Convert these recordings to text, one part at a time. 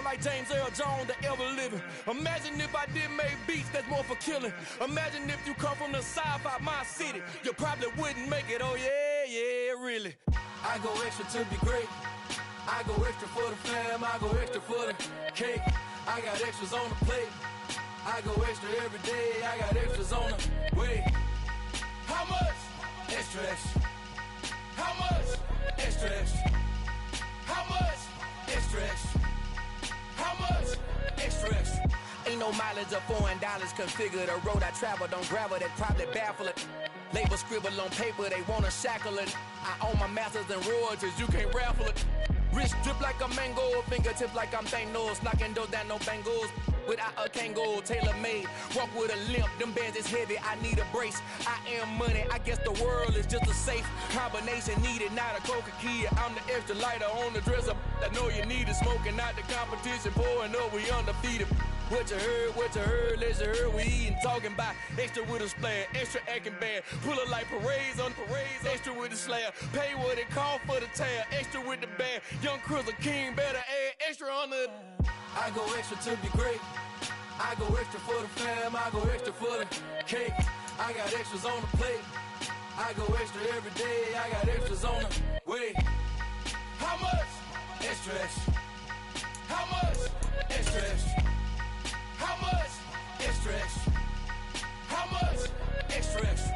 like James Earl Jones that ever living. Imagine if I did make beats that's more for killing. Imagine if you come from the south out my city, you probably wouldn't make it. Oh yeah, really. I go extra to be great. I go extra for the fam, I go extra for the cake. I got extras on the plate. I go extra every day, I got extras on the way. How much? Extra, extra. How much? Extra, extra. How much? Extra, extra. How much? Extra, extra. Ain't no mileage of $4 configure the road I travel. Don't gravel, that probably baffle it. Label scribble on paper, they wanna shackle it. I own my masters and royalties, you can't raffle it. Wrist drip like a mango, fingertips like I'm Thanos. Knocking doors down, no bangles. Without a Kango, tailor-made. Walk with a limp, them bands is heavy, I need a brace. I am money, I guess the world is just a safe combination needed, not a coca-key. I'm the extra lighter on the dresser. I know you need it, smoking out the competition, pouring up, we undefeated. What you heard, let's hear we eating, talking about extra with a splash, extra acting bad, pull it like parades on parades, extra with the slab, pay what it cost for the tab, extra with the bag, young Cruiser King, better add extra on the. I go extra to be great, I go extra for the fam, I go extra for the cake, I got extras on the plate, I go extra every day, I got extras on the way. How much? Extra, extra. How much? Extra, extra. How much? Extra, extra. How much? Extra, extra.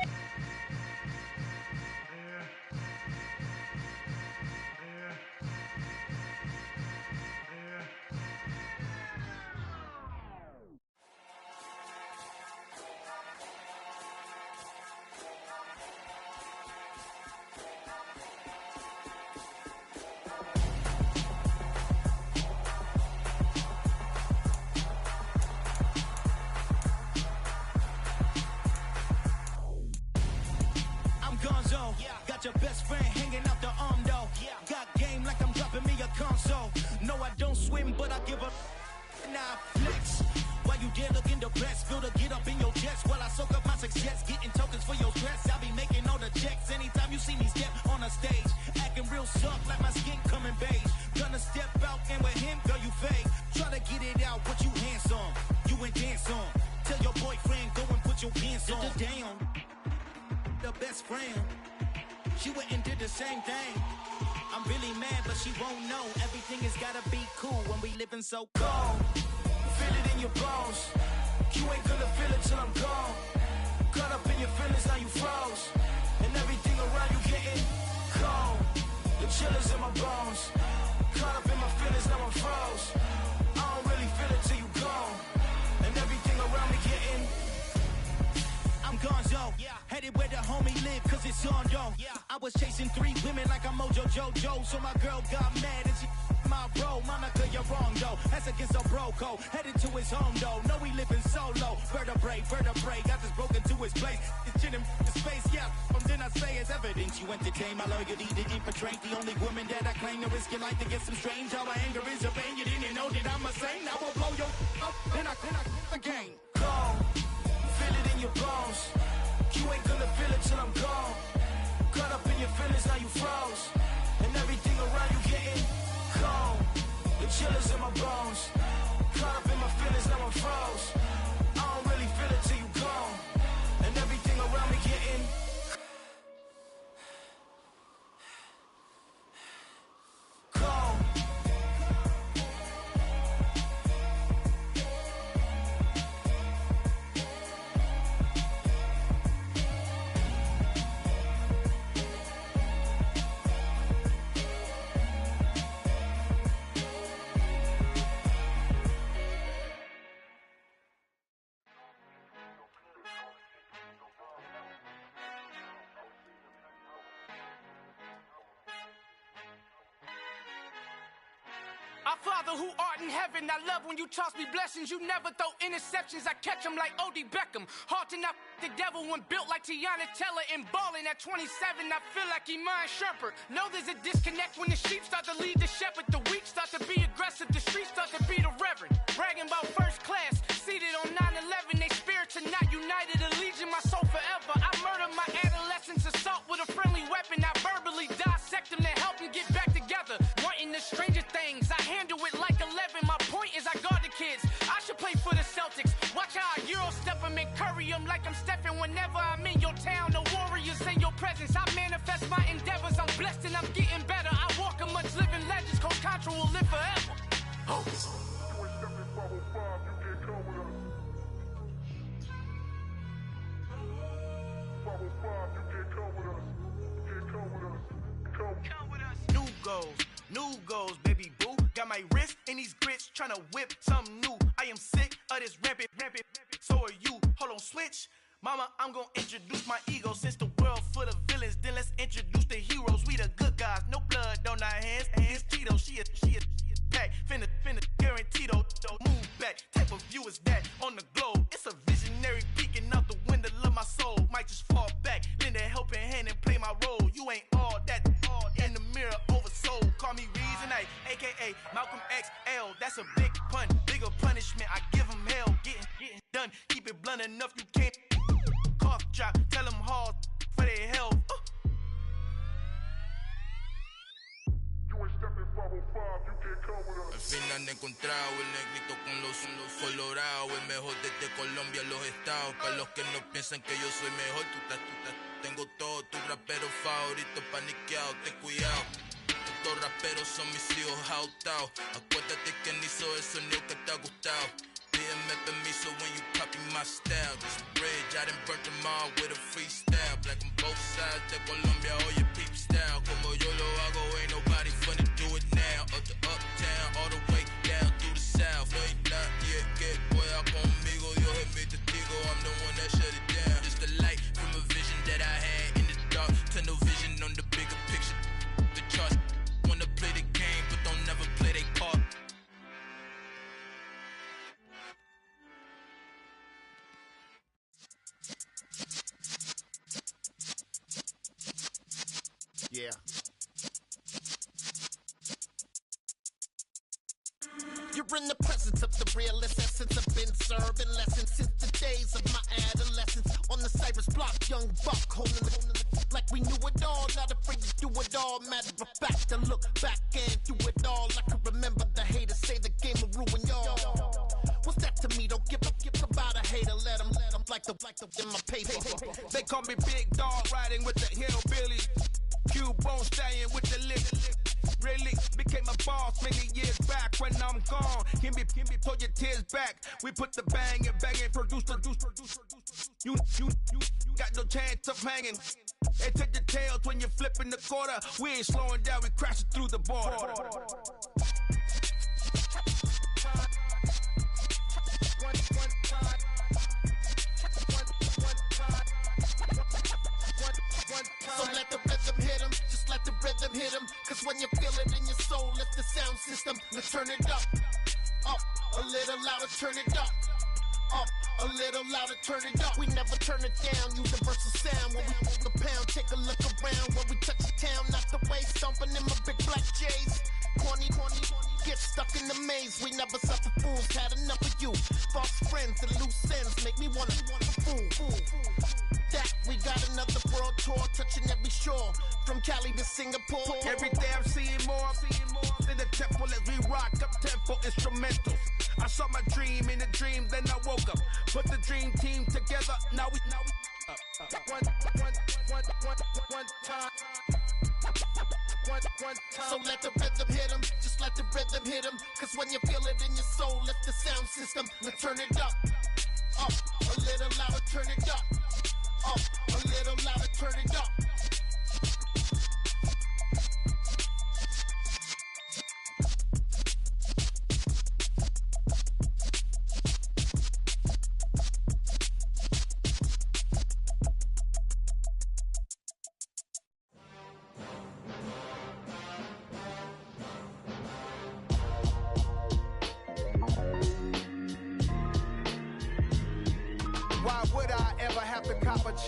Got your best friend hanging out the arm though. Got game like I'm dropping me a console. No, I don't swim, but I give up. Nah, flex. While you there looking depressed, feel the get up in your chest while I soak up my success, getting tokens for your stress. I'll be making all the checks anytime you see me step on a stage, acting real soft like my skin coming beige. Gonna step out and with him, girl, you fake. Try to get it out, what you handsome, you ain't dance on. Tell your boyfriend go and put your pants on. Down, the best friend. She went and did the same thing. I'm really mad, but she won't know. Everything has gotta be cool when we living so cold. Feel it in your bones. You ain't gonna feel it till I'm gone. Caught up in your feelings, now you froze. And everything around you getting cold. The chill is in my bones. Caught up in my feelings, now I'm froze. I don't really feel it till you gone. And everything around me getting. I'm gonzo, headed where the homie live, cause it's on though. I was chasing 3 women like I'm Mojo Jojo, so my girl got mad and she my bro. Monica, you're wrong though, that's against a bro code. Headed to his home though, know we living solo. Vertebrae, got this broken to his place. It's chin in the space, then I say it's evidence you entertain my loyalty to infiltrate. The only woman that I claim to risk your life to get some strange. How my anger is your pain, you didn't know that I'm a saint. I will blow your up, then I again. Go. Feel it in your bones. You ain't gonna feel it till I'm gone. Caught up in your feelings, now you froze. And everything around you getting cold. The chill is in my bones. Caught up in my feelings, now I'm froze. I don't really feel it till you gone. And everything around me getting cold. Our Father who art in heaven, I love when you toss me blessings. You never throw interceptions, I catch them like O.D. Beckham. Hard to not the devil when built like Tiana Teller and balling at 27. I feel like Iman Shumpert. Know there's a disconnect when the sheep start to lead the shepherd. The weak start to be aggressive, the streets start to be the reverend. Bragging about first class, seated on 9/11. They spirits are not united, a legion, my soul forever. I murdered my adolescence, assault with a friendly weapon. I verbally dissect them to help them get back together. Wanting the stranger things, I handle it like 11. My point live forever. Oh. New goals, baby boo. Got my wrist in these grits, tryna whip something new. I am sick of this rampant. So are you. Hold on, switch. Mama, I'm gonna introduce my ego. Since the world full of villains, then let's introduce the heroes. We the good guys, no blood on our hands. It's Tito, she a pack. Finna, guarantee though. Move back, type of view is that on the globe. It's a visionary peeking out the window of my soul. Might just fall back, lend a helping hand and play my role. You ain't all that in the mirror oversold. Call me Reason A, aka Malcolm XL. That's a big pun, bigger punishment. I give him hell, getting done. Keep it blunt enough, you can't cough drop. Tell them hard for their health. Al fin han encontrado el negrito con los colorados, el mejor desde Colombia, los estados. Para los que no piensan que yo soy mejor, tengo todos tus raperos favoritos paniqueados, ten cuidado. Estos raperos son mis hijos jautados. Acuérdate que ni hizo el sonido que te ha gustado. Pídeme permiso when you copy my style. This bridge, I done burnt them all with a freestyle. Black on both sides de Colombia, oye peep style. Como yo lo hago, ain't nobody finna do it now. Up to uptown, all the way down through the south. No hay nadie que pueda conmigo, Dios es mi testigo. I'm the one that shut it down. Just the light from a vision that I had in the dark. Tunnel vision on the bigger picture. The charts wanna play the game, but don't never play their part. Yeah. You're in the presence of the realest essence. I've been serving lessons since the days of my adolescence. On the Cypress block, young buck holding the like we knew it all. Not afraid to do it all. Matter of fact, to look back and do it all. I can remember the haters say the game will ruin y'all. What's that to me? Don't give about a hater. Let them like the in my paper. They call me Big Dog, riding with the hillbillies. Q-Bone staying with the lip. Really became a boss many years back. When I'm gone, give me pull your tears back. We put the bang and produce. You got no chance of hanging. They take the tails when you're flipping the quarter. We ain't slowing down, we crashing through the border. So let the rhythm hit him, just let the rhythm hit him. Cause when you feel it in your soul, lift the sound system. Let's turn it up, a little louder, turn it up, a little louder, turn it up. We never turn it down, universal sound. When we move the pound, take a look around. When we touch the town, not the way, stomping in my big black J's. Corny, get stuck in the maze. We never suffer fools, had enough of you. False friends and loose ends make me wanna fool. That we got another world tour, touching every shore, from Cali to Singapore. Every day I'm seeing more in the temple as we rock up tempo instrumentals. I saw my dream in a dream, then I woke up. Put the dream team together, now we one time. So let the rhythm hit him, just let the rhythm hit him. Cause when you feel it in your soul, lift the sound system. Let's turn it up, a little louder, turn it up, a little louder, turn it up.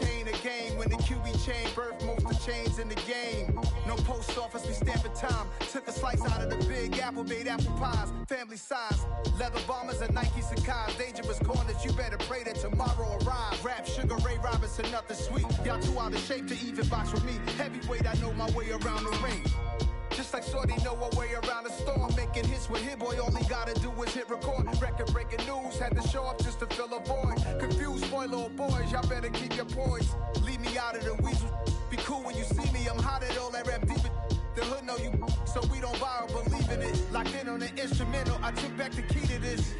Chain a game when the QB chain birthed most of chains in the game. No post office, we stamping time. Took a slice out of the big apple, made apple pies, family size. Leather bombers and Nike Sacai's. Dangerous corners, you better pray that tomorrow arrives. Rap, Sugar Ray Robinson, nothing sweet. Y'all too out of shape to even box with me. Heavyweight, I know my way around the ring. Just like Shorty know her way around the storm. Making hits with Hit Boy, all he gotta do is hit record. Record breaking news, had to show up just to fill a void. Confused boy, little boys, y'all better keep your poise. Leave me out of the weasel. Be cool when you see me, I'm hot at all that rap deep. The hood know you, so we don't borrow, believe in it. Locked in instrumental, I took back the key to this.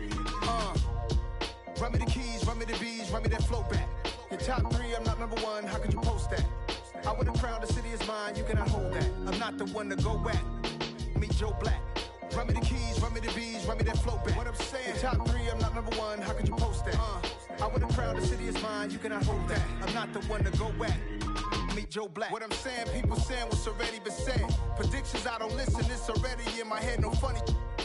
Run me the keys, run me the bees, run me that flow back. Your top 3, I'm not number 1, how could you post that? I would've crowned the city is mine, you cannot hold that. I'm not the one to go back. Meet Joe Black. Run me the keys, run me the bees, run me that flow back. What I'm saying, your top 3, I'm not number 1, how could you post that? I would've crowned the city is mine, you cannot hold that. I'm not the one to go back. Meet Joe Black. What I'm saying, people saying what's already been said. Predictions, I don't listen, it's already in my head, no funny.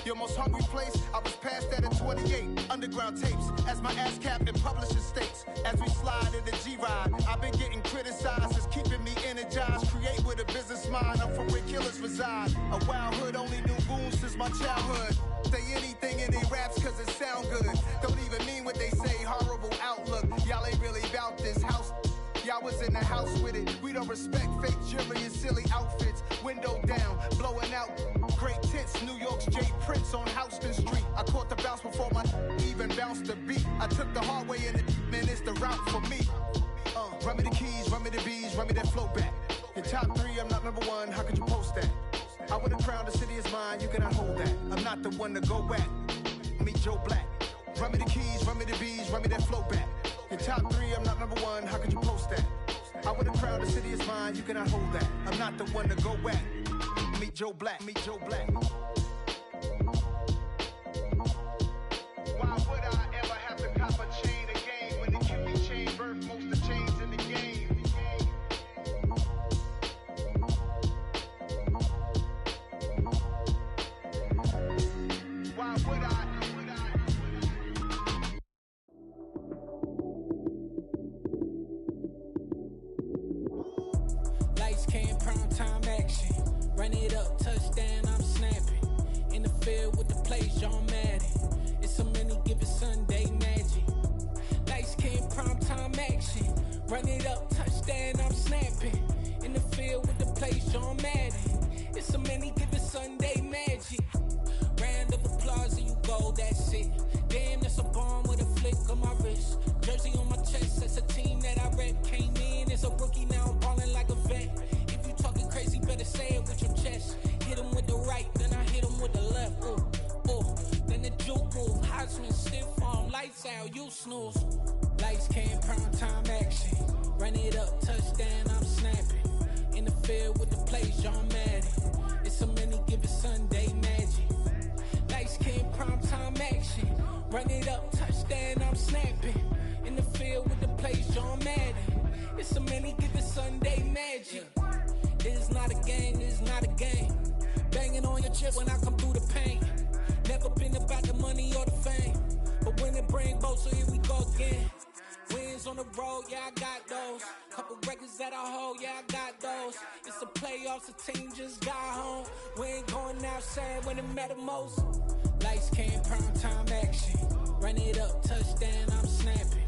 Your most hungry place, I was past that at 28. Underground tapes, as my ass cap in publishing states. As we slide in the G-Ride, I've been getting criticized, it's keeping me energized. Create with a business mind, I'm from where killers reside. A wild hood, only knew goons since my childhood. Say anything in they raps cause it sound good. Don't even mean what they say, horrible outlook. Y'all ain't really about this house. Y'all was in the house with it. We don't respect fake jewelry and silly outfits. Window down, blowing out great tits. New York's J. Prince on Houston Street. I caught the bounce before my even bounced the beat. I took the hard way in it, man, it's the route for me. Run me the keys, run me the bees, run me that flow back. Your top 3, I'm not number 1, how could you post that? I would've crowned the city is mine, you cannot hold that. I'm not the one to go back. Meet Joe Black. Run me the keys, run me the bees, run me that flow back. Your top 3, I'm not number 1, how could you post that? I would've crowned the city is mine, you cannot hold that. I'm not the one to go back. Meet Joe Black, meet Joe Black. Why would I ever have to cop a chain again when the QB chain birthed most of the chains in the game? Why would I? Lights came, prime time action. Run it up, touchdown, I'm snapping. In the field with the plays, John Madden. It's a many given Sunday magic. Lights came, prime time action. Run it up, touchdown, I'm snapping. In the field with the plays, John Madden. It's a many given Sunday magic. Round of applause and you go, that's it. Damn, that's a bomb with a flick on my wrist. Jersey on my chest, that's a team that I rep. Came in as a rookie, now I'm ballin' like a vet. If you talking crazy, better say it with your chest. Hit him with the right, then I hit him with the left. Then the juke move, Heisman, stiff arm, lights out, you snooze. Lights came, prime time action. Run it up, touchdown, I'm snapping. In the field with the plays, John Madden. It's a many given Sunday magic. Lights came, prime time action. Run it up, touchdown, I'm snapping. In the field with the plays, John Madden. It's a many given Sunday magic. This is not a game, this is not a game. Banging on your chest when I come through the pain. Never been about the money or the fame. But when it bring both, so here we go again. Wins on the road, yeah, I got those. Couple records that I hold, yeah, I got those. It's the playoffs, the team just got home. We ain't going outside when it matter most. Lights came, prime time action. Run it up, touchdown, I'm snapping.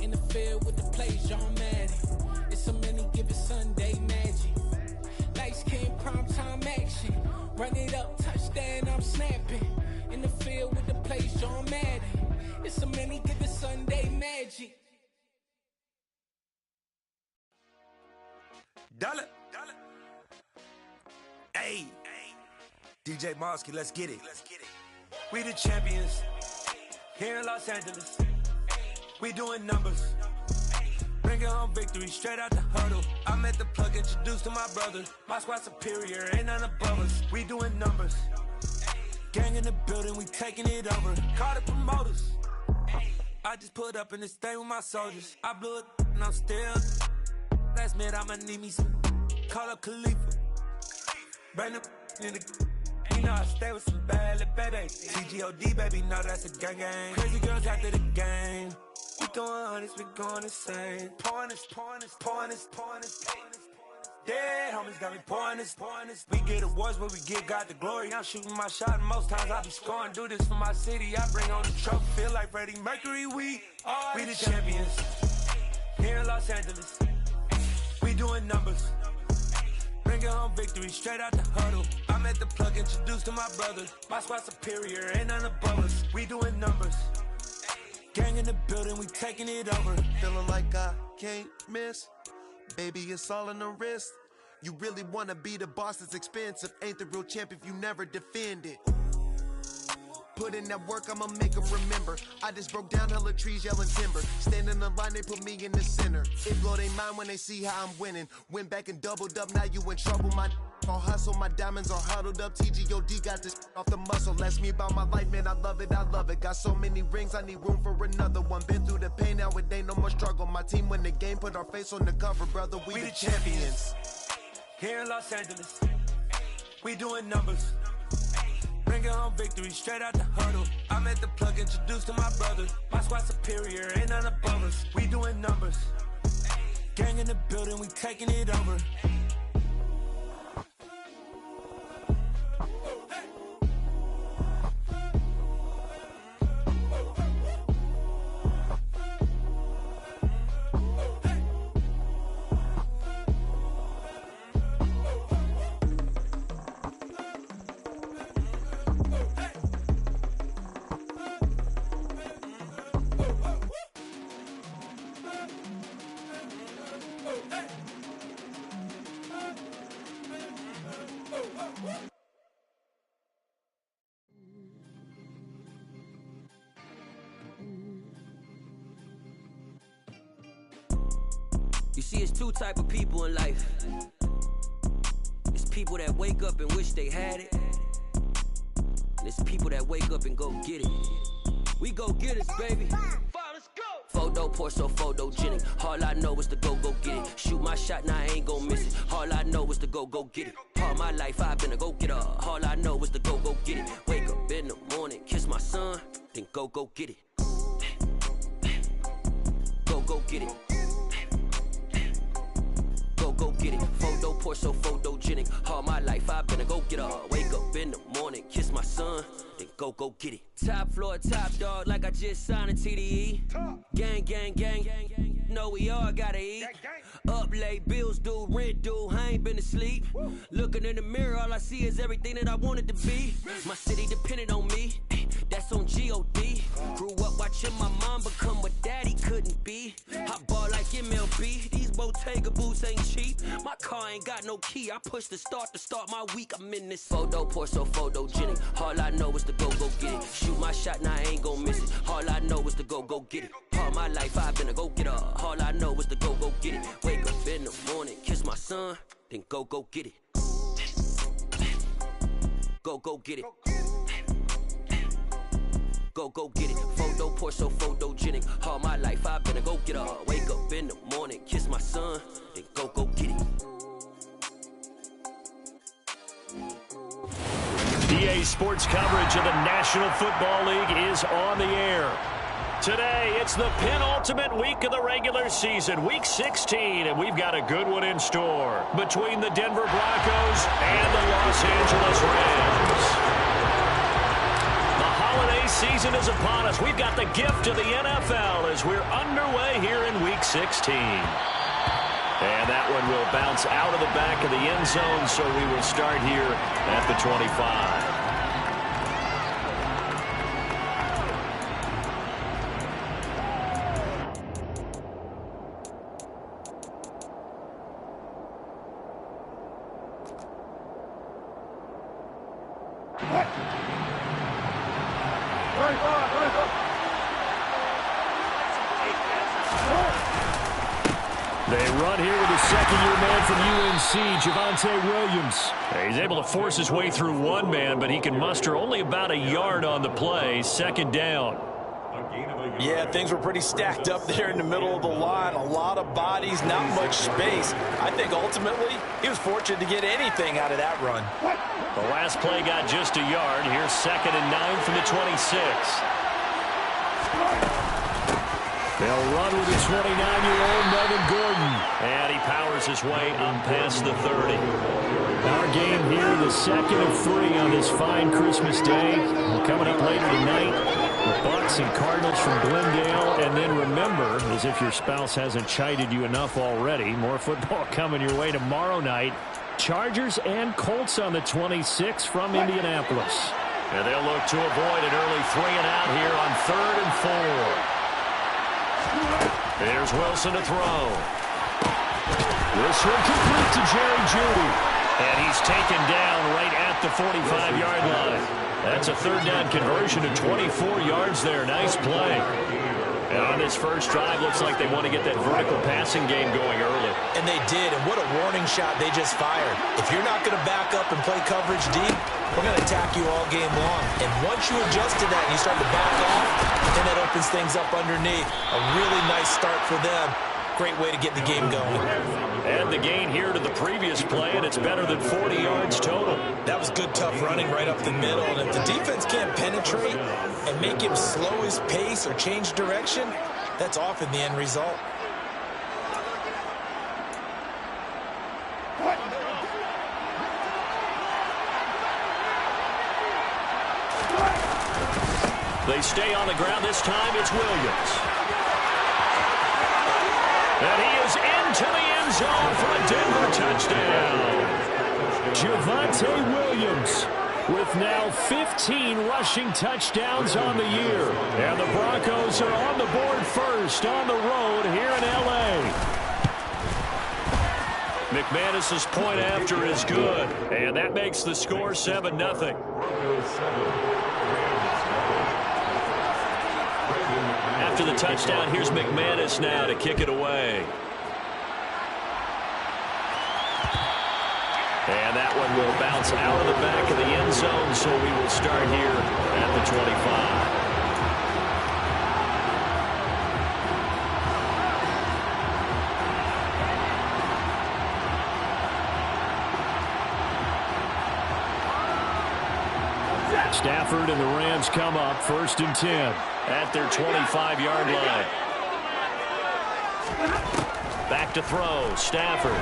In the field with the plays, John Madden. It's a many given Sunday magic. Lights came, prime time action. Run it up, touchdown, I'm snapping. In the field with the plays, John Madden. It's a many given Sunday magic. Dollar. Hey. DJ Mosky, let's get it. We the champions. Here in Los Angeles. We doing numbers. Bringing home victory straight out the huddle. I met the plug, introduced to my brother. My squad superior, ain't none above us. We doing numbers. Gang in the building, we taking it over. Call the promoters. I just put up in this thing with my soldiers. I blew it and I'm still. Last minute I'ma need me some. Call up Khalifa. Bring the in the. You know I stay with some bad little baby. CGOD baby, know that's a gang gang. Crazy girls after the game. We going honest, we going insane. Pouring this. Dead homies got me pouring this. We get awards, but we get God the glory. I'm shooting my shot, and most times I be scoring. Do this for my city, I bring on the trophy. Feel like Freddie Mercury, we the champions. Here in Los Angeles, we doing numbers. Bringing home victory straight out the huddle. I met the plug, introduced to my brother. My squad superior, ain't none above us. We doing numbers. Gang in the building, we taking it over. Feeling like I can't miss. Baby, it's all in the wrist. You really wanna be the boss, it's expensive. Ain't the real champ if you never defend it. Put in that work, I'ma make them remember. I just broke down hella trees, yelling timber. Stand in the line, they put me in the center. It blow their mind when they see how I'm winning. Went back and doubled up, now you in trouble. My all hustle, my diamonds are huddled up. TGOD got this off the muscle. Ask me about my life, man, I love it, I love it. Got so many rings, I need room for another one. Been through the pain, now it ain't no more struggle. My team win the game, put our face on the cover, brother. We the champions. Here in Los Angeles, we doing numbers. Bringing home victory straight out the huddle. I'm at the plug, introduced to my brother. My squad superior, ain't none above us. We doing numbers. Gang in the building, we taking it over. You see, it's two type of people in life. It's people that wake up and wish they had it. And it's people that wake up and go get it. We go get it, baby. Photo, Porso, photogenic. All I know is to go get it. Shoot my shot, now I ain't gon' miss it. All I know is to go get it. All my life I've been a go-getter. All I know is to go get it. Wake up in the morning, kiss my son, then go get it. Go get it. Go get it. Photo, Porso, photogenic. All my life I've been a go-getter. Wake up in the morning, kiss my son, then go get it. Top floor, top dog, like I just signed a TDE. Gang, gang, gang, gang, gang. Know we all gotta eat. Up late, bills due, rent due, I ain't been asleep. Looking in the mirror, all I see is everything that I wanted to be. My city depended on me, that's on G.O.D. Grew up watching my mom become what daddy couldn't be. I ball like MLB, these Bottega boots ain't cheap. My car ain't got no key, I push the start to start my week. I'm in this photo, Porso, photogenic. All I know is to go get it. Shoot my shot, now I ain't gon' miss it. All I know is to go get it. All my life I've been a go-getter. All I know is to go get it. Wake up in the morning, kiss my son, then go get it. Go get it. Go get it. Photo, Porso, photogenic. All my life I've been a go-getter. Wake up in the morning, kiss my son, then go get it. EA Sports coverage of the National Football League is on the air. Today, it's the penultimate week of the regular season, Week 16, and we've got a good one in store between the Denver Broncos and the Los Angeles Rams. The holiday season is upon us. We've got the gift of the NFL as we're underway here in Week 16. And that one will bounce out of the back of the end zone, so we will start here at the 25. They run here with a second-year man from UNC, Javonte Williams. He's able to force his way through one man, but he can muster only about a yard on the play. Second down. Yeah, things were pretty stacked up there in the middle of the line. A lot of bodies, not much space. I think ultimately he was fortunate to get anything out of that run. The last play got just a yard. Here's 2nd and 9 from the 26. They'll run with the 29-year-old Melvin Gordon. And he powers his way on past the 30. Our game here, the 2nd of 3 on this fine Christmas day. Coming up later tonight, the Bucs and Cardinals from Glendale. And then remember, as if your spouse hasn't chided you enough already, more football coming your way tomorrow night. Chargers and Colts on the 26 from Indianapolis. And they'll look to avoid an early 3-and-out here on 3rd and 4. There's Wilson to throw. This one complete to Jerry Jeudy. And he's taken down right at the 45-yard line. That's a third down conversion of 24 yards there. Nice play. And on this first drive, looks like they want to get that vertical passing game going early. And they did, and what a warning shot they just fired. If you're not going to back up and play coverage deep, we're going to attack you all game long. And once you adjust to that and you start to back off, then that opens things up underneath. A really nice start for them. Great way to get the game going. And the gain here to the previous play, and it's better than 40 yards total. That was good, tough running right up the middle. And if the defense can't penetrate and make him slow his pace or change direction, that's often the end result. They stay on the ground. This time it's Williams. And he is into the end zone for a Denver touchdown. Javonte Williams with now 15 rushing touchdowns on the year. And the Broncos are on the board first on the road here in L.A. McManus's point after is good. And that makes the score 7-0. After the touchdown, here's McManus now to kick it away. And that one will bounce out of the back of the end zone, so we will start here at the 25. Stafford and the Rams come up 1st and 10 at their 25-yard line. Back to throw, Stafford.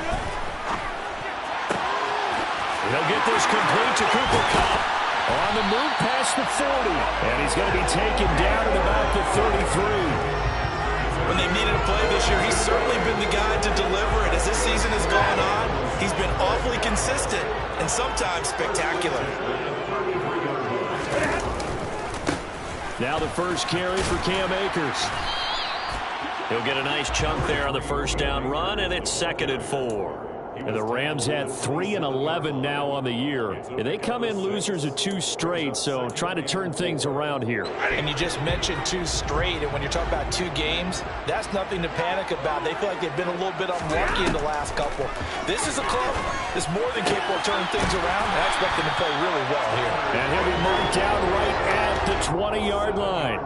He'll get this complete to Cooper Kupp. On the move past the 40. And he's going to be taken down at about the 33. When they needed a play this year, he's certainly been the guy to deliver it. As this season has gone on, he's been awfully consistent and sometimes spectacular. Now the first carry for Cam Akers. He'll get a nice chunk there on the first down run, and it's 2nd and 4. And the Rams had 3-11 now on the year. And they come in losers of 2 straight, so trying to turn things around here. And you just mentioned 2 straight, and when you're talking about 2 games, that's nothing to panic about. They feel like they've been a little bit unlucky in the last couple. This is a club that's more than capable of turning things around, and I expect them to play really well here. And he'll be moved down right at the 20-yard line.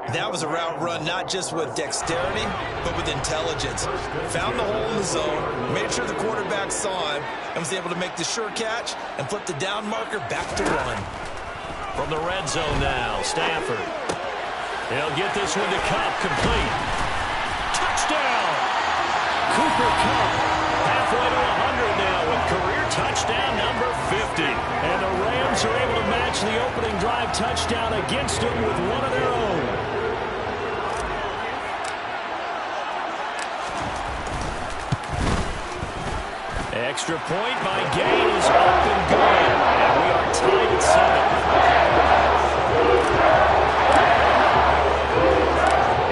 That was a route run not just with dexterity, but with intelligence. Found the hole in the zone, made sure the quarterback saw him, and was able to make the sure catch and flip the down marker back to run. From the red zone now, Stafford. He'll get this one to Kupp, complete. Touchdown! Cooper Kupp, halfway to 100 now with career touchdown number 50. And the Rams are able to match the opening drive touchdown against them with one of their own. Extra point by Gain is up and good. And we are tied at 7.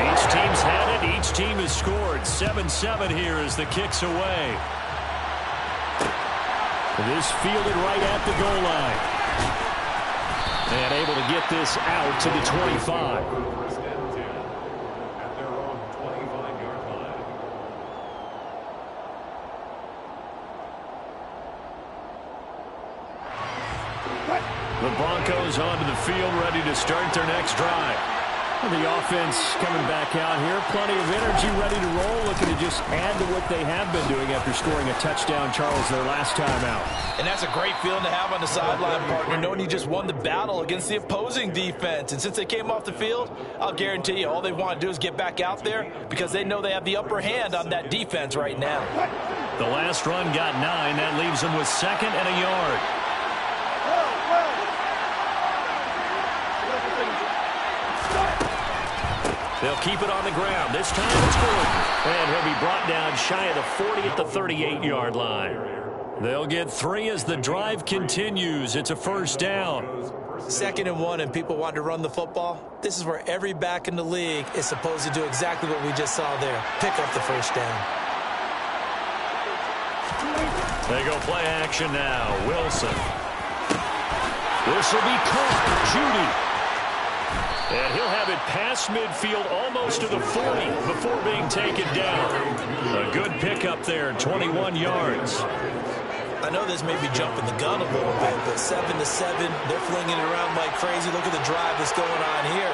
Each team's had it. Each team has scored. 7-7 here as the kick's away. This fielded right at the goal line. And able to get this out to the 25. The Broncos onto the field, ready to start their next drive. The offense coming back out here. Plenty of energy, ready to roll, looking to just add to what they have been doing after scoring a touchdown, Charles, their last time out. And that's a great feeling to have on the sideline, partner, knowing you just won the battle against the opposing defense. And since they came off the field, I'll guarantee you all they want to do is get back out there because they know they have the upper hand on that defense right now. The last run got 9. That leaves them with 2nd and a yard. They'll keep it on the ground. This time it's Gordon. And he'll be brought down shy of the 40 at the 38-yard line. They'll get 3 as the drive continues. It's a first down. 2nd and 1, and people want to run the football. This is where every back in the league is supposed to do exactly what we just saw there. Pick up the first down. They go play action now. Wilson. This will be caught. Judy. And he'll have it past midfield almost to the 40 before being taken down. A good pickup there, 21 yards. I know this may be jumping the gun a little bit, but 7-7, they're flinging it around like crazy. Look at the drive that's going on here.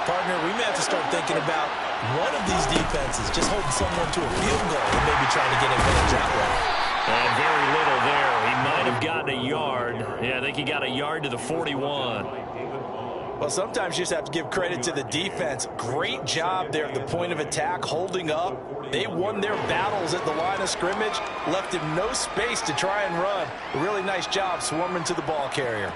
Partner, we may have to start thinking about one of these defenses just holding someone to a field goal and maybe trying to get advantage that way. And very little there. He might have gotten a yard. Yeah, I think he got a yard to the 41. Well, sometimes you just have to give credit to the defense. Great job there at the point of attack, holding up. They won their battles at the line of scrimmage, left him no space to try and run. A really nice job swarming to the ball carrier.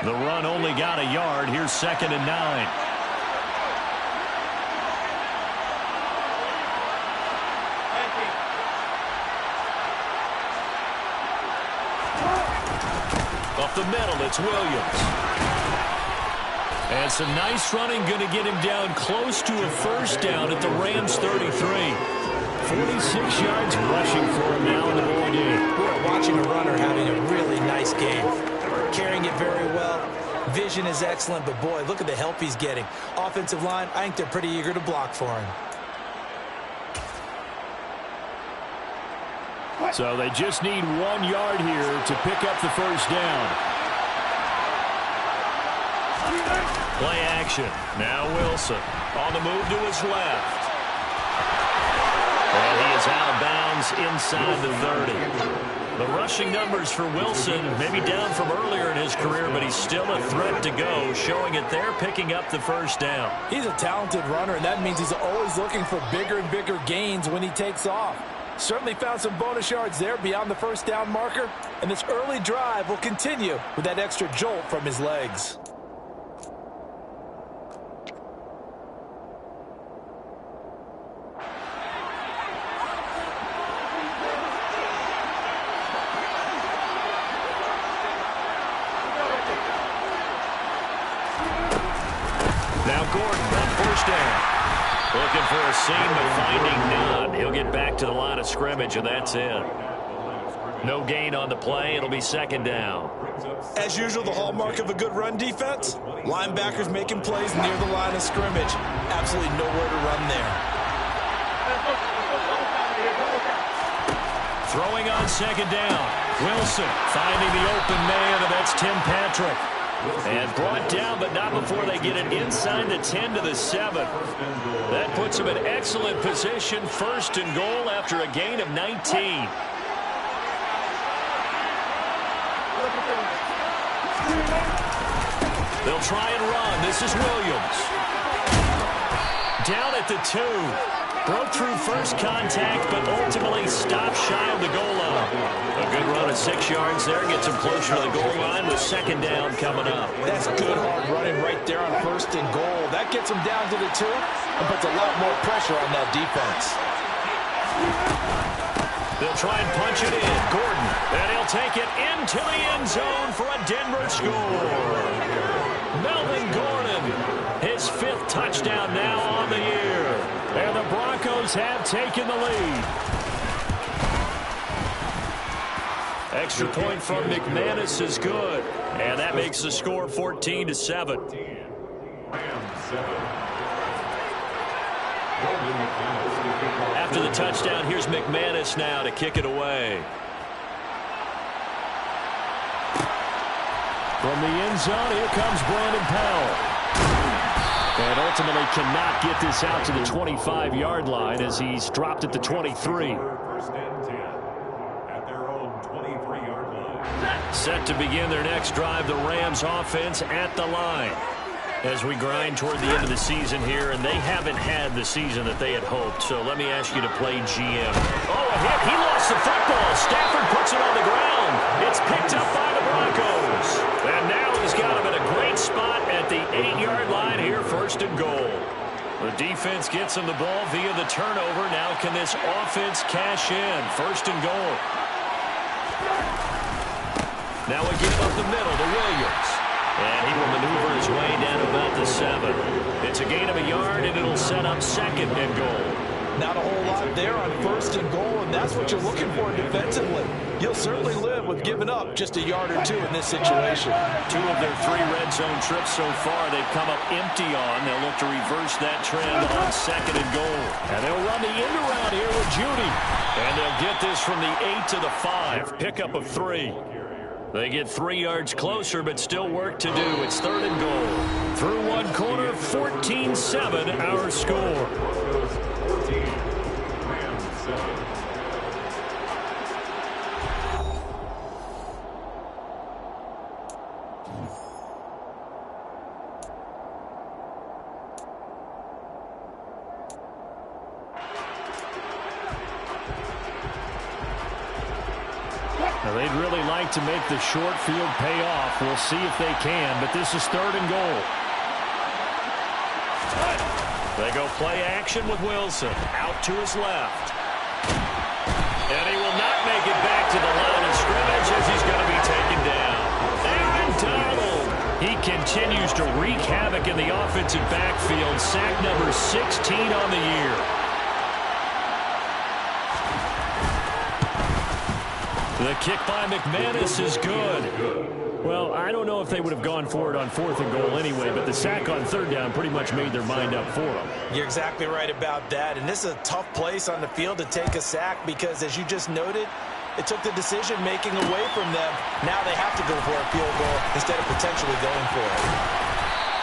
The run only got a yard. Here's 2nd and 9. Up the middle, it's Williams. And some nice running, going to get him down close to a first down at the Rams 33. 46 yards rushing for him now in the ball game. We're watching a runner having a really nice game. Carrying it very well. Vision is excellent, but boy, look at the help he's getting. Offensive line, I think they're pretty eager to block for him. So they just need 1 yard here to pick up the first down. Play action. Now Wilson on the move to his left. And he is out of bounds inside the 30. The rushing numbers for Wilson maybe down from earlier in his career, but he's still a threat to go, showing it there, picking up the first down. He's a talented runner, and that means he's always looking for bigger and bigger gains when he takes off. Certainly found some bonus yards there beyond the first down marker, and this early drive will continue with that extra jolt from his legs. Now Gordon on first down. Looking for a seam, but finding none. He'll get back to the line of scrimmage, and that's it. No gain on the play. It'll be 2nd down. As usual, the hallmark of a good run defense, linebackers making plays near the line of scrimmage. Absolutely nowhere to run there. Throwing on 2nd down. Wilson finding the open man, and that's Tim Patrick. And brought down, but not before they get it inside the 10 to the 7. That puts them in excellent position, 1st and goal after a gain of 19. They'll try and run. This is Williams. Down at the 2. Broke through first contact, but ultimately stopped shy of the goal line. A good run of 6 yards there. Gets him closer to the goal line with 2nd down coming up. That's good hard running right there on 1st and goal. That gets him down to the 2 and puts a lot more pressure on that defense. They'll try and punch it in. Gordon. And he'll take it into the end zone for a Denver score. Melvin Gordon. His 5th touchdown now on the year. And the Broncos have taken the lead. Extra point from McManus is good. And that makes the score 14-7. After the touchdown, here's McManus now to kick it away. From the end zone, here comes Brandon Powell. And ultimately cannot get this out to the 25-yard line as he's dropped at the 23. Set to begin their next drive, the Rams offense at the line. As we grind toward the end of the season here, and they haven't had the season that they had hoped. So let me ask you to play GM. Oh, a hit. He lost the football. Stafford puts it on the ground. It's picked up by the Broncos. And now he's got him in a great spot at the 8-yard line here, 1st and goal. The defense gets him the ball via the turnover. Now can this offense cash in? 1st and goal. Now again up the middle to Williams. And he will maneuver his way down about the 7. It's a gain of a yard, and it'll set up 2nd and goal. Not a whole lot there on 1st and goal, and that's what you're looking for defensively. You'll certainly live with giving up just a yard or 2 in this situation. 2 of their 3 red zone trips so far they've come up empty on. They'll look to reverse that trend on 2nd and goal. And they'll run the end around here with Judy. And they'll get this from the 8 to the 5. Pickup of 3. They get 3 yards closer, but still work to do. It's 3rd and goal. Through one quarter, 14-7 our score. Now they'd really like to make the short field pay off. We'll see if they can, but this is 3rd and goal. They go play action with Wilson. Out to his left. And he will not make it back to the line of scrimmage as he's going to be taken down. Aaron Donald. He continues to wreak havoc in the offensive backfield. Sack number 16 on the year. The kick by McManus is good. Well, I don't know if they would have gone for it on 4th and goal anyway, but the sack on 3rd down pretty much made their mind up for them. You're exactly right about that, and this is a tough place on the field to take a sack because, as you just noted, it took the decision-making away from them. Now they have to go for a field goal instead of potentially going for it.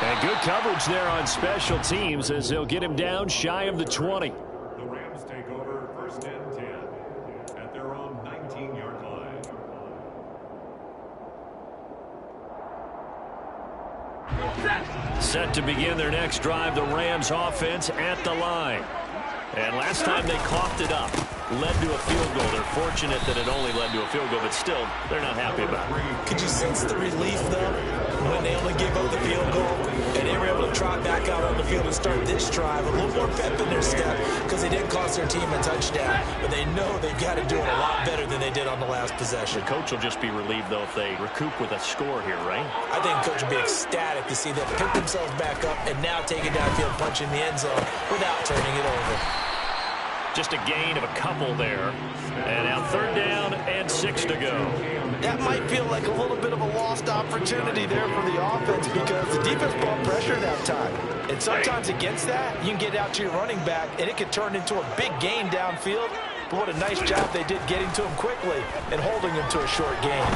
And good coverage there on special teams as they'll get him down shy of the 20. The Rams take over 1st and 10 at their own 19-yard line. Set to begin their next drive, the Rams offense at the line. And last time they coughed it up, led to a field goal. They're fortunate that it only led to a field goal, but still, they're not happy about it. Could you sense the relief, though, when they only gave up the field goal and they were able to trot back out on the field and start this drive? A little more pep in their step because they didn't cost their team a touchdown, but they know they've got to do it a lot better than they did on the last possession. The coach will just be relieved, though, if they recoup with a score here, right? I think the coach will be ecstatic to see them pick themselves back up and now take it downfield, punch in the end zone without turning it over. Just a gain of a couple there. And now 3rd down and 6 to go. That might feel like a little bit of a lost opportunity there for the offense because the defense brought pressure that time. And sometimes against that, you can get out to your running back, and it can turn into a big gain downfield. But what a nice job they did getting to him quickly and holding him to a short gain.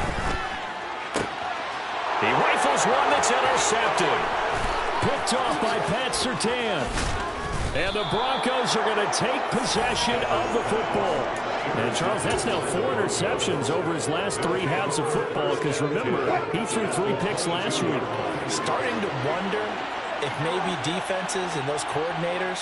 He rifles one that's intercepted. Picked off by Pat Surtain. And the Broncos are going to take possession of the football. And, Charles, that's now 4 interceptions over his last 3 halves of football because, remember, he threw 3 picks last week. Starting to wonder if maybe defenses and those coordinators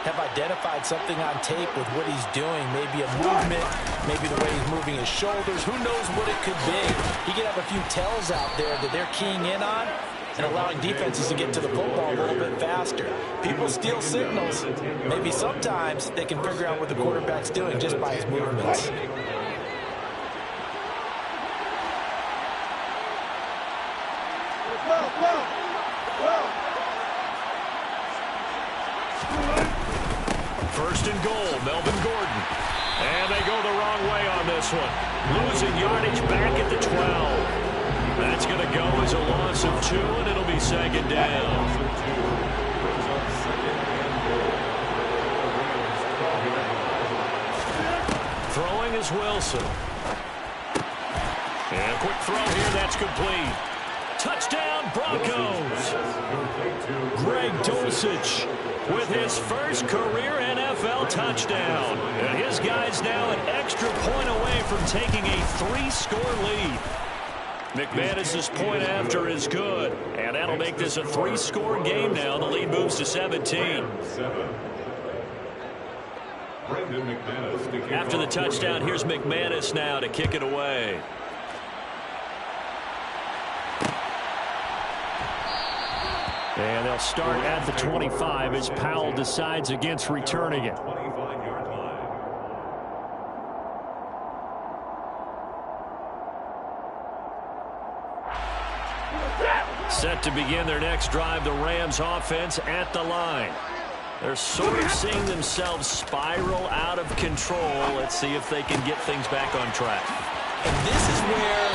have identified something on tape with what he's doing. Maybe a movement, maybe the way he's moving his shoulders. Who knows what it could be? He could have a few tells out there that they're keying in on and allowing defenses to get to the football a little bit faster. People steal signals. Maybe sometimes they can figure out what the quarterback's doing just by his movements. First and goal, Melvin Gordon. And they go the wrong way on this one. Losing yardage back at the 12. That's going to go as a loss of 2, and it'll be 2nd down. Throwing is Wilson. And a quick throw here, that's complete. Touchdown, Broncos. Greg Dulcich with his first career NFL touchdown. And his guy's now an extra point away from taking a 3-score lead. McManus's point after is good, and that'll make this a 3-score game now. The lead moves to 17. After the touchdown, here's McManus now to kick it away. And they'll start at the 25 as Powell decides against returning it. Set to begin their next drive, the Rams offense at the line. They're sort of seeing themselves spiral out of control. Let's see if they can get things back on track. And this is where